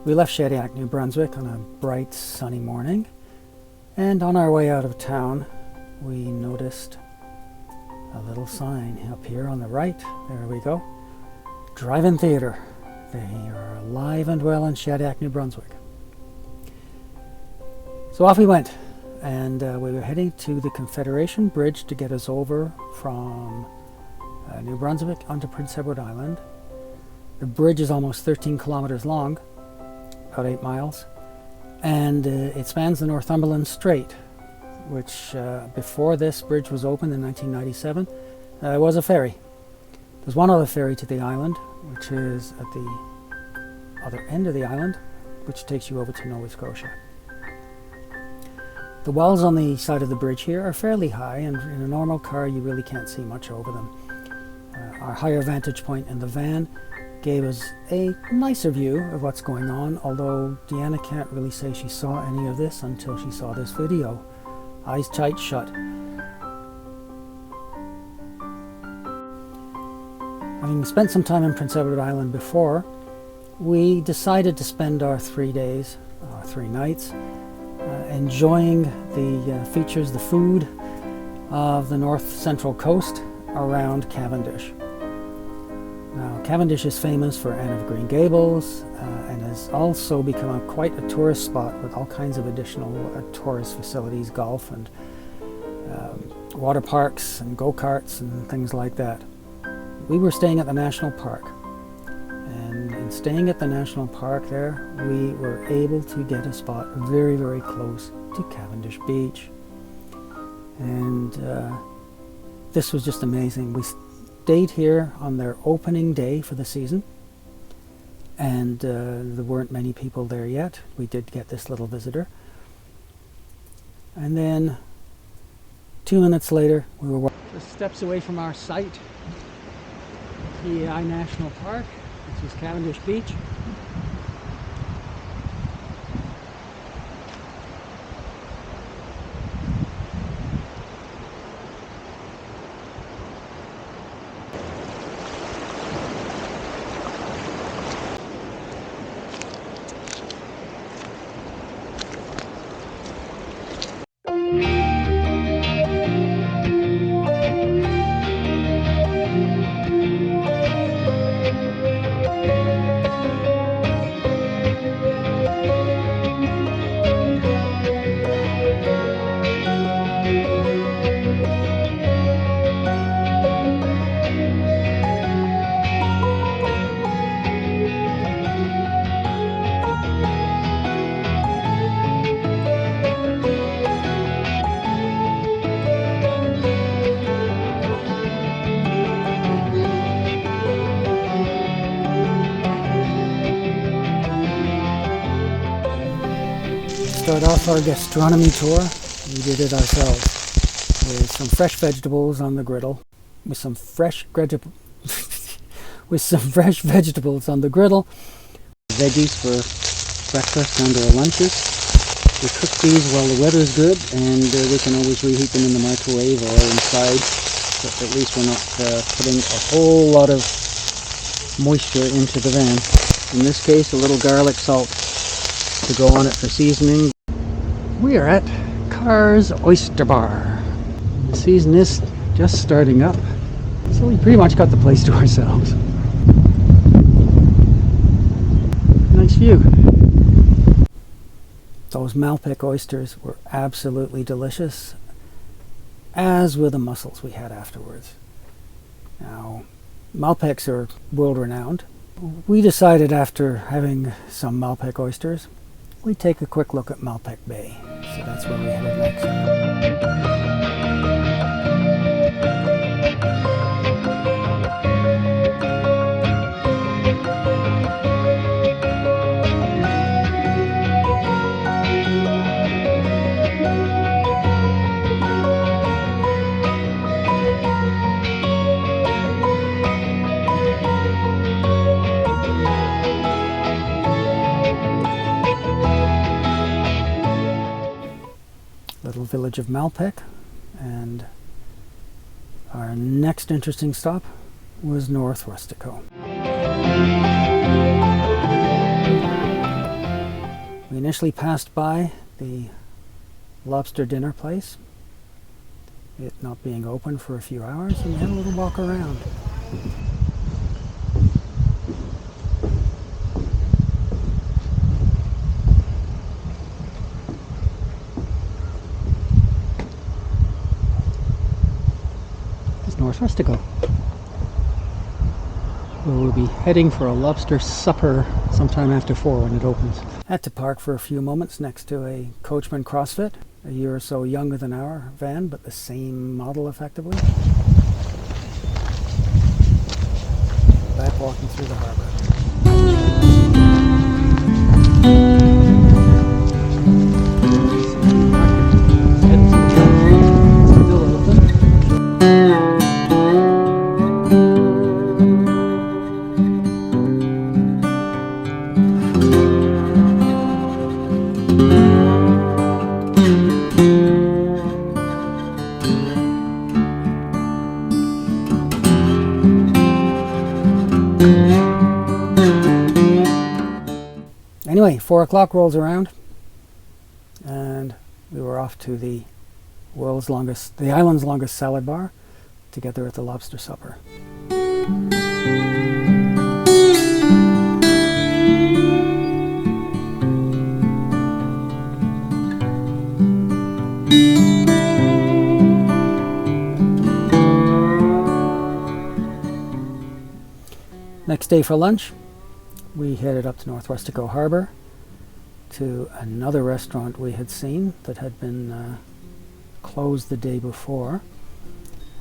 We left Shediac, New Brunswick on a bright sunny morning, and on our way out of town we noticed a little sign up here on the right. There we go. Drive-in theater. They are alive and well in Shediac, New Brunswick. So off we went, and we were heading to the Confederation Bridge to get us over from New Brunswick onto Prince Edward Island. The bridge is almost 13 kilometers long, about 8 miles, and it spans the Northumberland Strait, which before this bridge was opened in 1997, was a ferry. There's one other ferry to the island, which is at the other end of the island, which takes you over to Nova Scotia. The walls on the side of the bridge here are fairly high, and in a normal car you really can't see much over them. Our higher vantage point in the van gave us a nicer view of what's going on, although Deanna can't really say she saw any of this until she saw this video. Eyes tight shut. Having spent some time in Prince Edward Island before, we decided to spend our 3 days, 3 nights, enjoying the features, the food of the north central coast around Cavendish. Now, Cavendish is famous for Anne of Green Gables and has also become quite a tourist spot with all kinds of additional tourist facilities, golf and water parks and go-karts and things like that. We were staying at the National Park, and in staying at the National Park there, we were able to get a spot very, very close to Cavendish Beach. And this was just amazing. We stayed here on their opening day for the season, and there weren't many people there yet. We did get this little visitor. And then 2 minutes later, we were just steps away from our site, PEI National Park. This is Cavendish Beach. Start off our gastronomy tour. We did it ourselves with some fresh vegetables on the griddle, with some fresh vegetables on the griddle, veggies for breakfast and our lunches. We cook these while the weather's good, and we can always reheat them in the microwave or inside, but at least we're not putting a whole lot of moisture into the van. In this case, a little garlic salt to go on it for seasoning. We are at Carr's Oyster Bar. The season is just starting up, so we pretty much got the place to ourselves. Nice view. Those Malpec oysters were absolutely delicious, as were the mussels we had afterwards. Now, Malpecs are world-renowned. We decided after having some Malpec oysters, we'd take a quick look at Malpec Bay. So that's where we headed next. Little village of Malpec, and our next interesting stop was North Rustico. initially passed by the lobster dinner place, it not being open for a few hours, and we had a little walk around. It's North Rustico, where we'll be heading for a lobster supper sometime after 4 when it opens. Had to park for a few moments next to a Coachman CrossFit, a year or so younger than our van, but the same model effectively. Back walking through the harbor. Still open. Anyway, 4 o'clock rolls around, and we were off to the island's longest salad bar, together at the lobster supper. Next day for lunch, we headed up to North Rustico Harbor to another restaurant we had seen that had been closed the day before.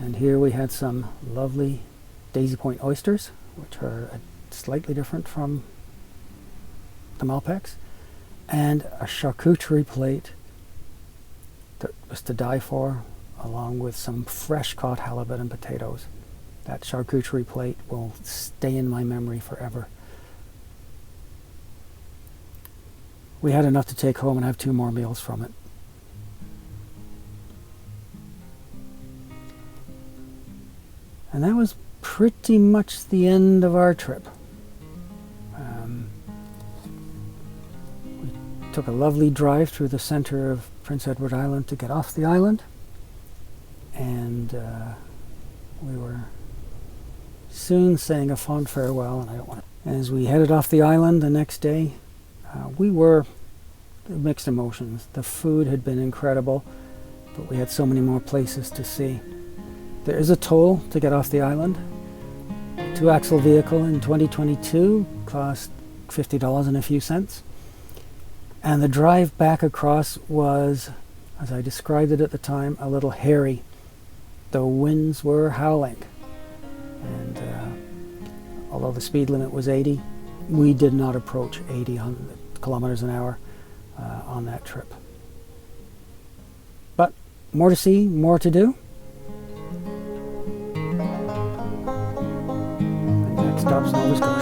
And here we had some lovely Daisy Point oysters, which are slightly different from the Malpecs, and a charcuterie plate that was to die for, along with some fresh caught halibut and potatoes. That charcuterie plate will stay in my memory forever. We had enough to take home and have 2 more meals from it. And that was pretty much the end of our trip. We took a lovely drive through the center of Prince Edward Island to get off the island. And we were soon saying a fond farewell, and I don't want to. As we headed off the island the next day, we were mixed emotions. The food had been incredible, but we had so many more places to see. There is a toll to get off the island. A 2-axle vehicle in 2022 cost $50 and a few cents. And the drive back across was, as I described it at the time, a little hairy. The winds were howling. And although the speed limit was 80, we did not approach 80 kilometers an hour on that trip. But more to see, more to do. And next stop's Nova Scotia.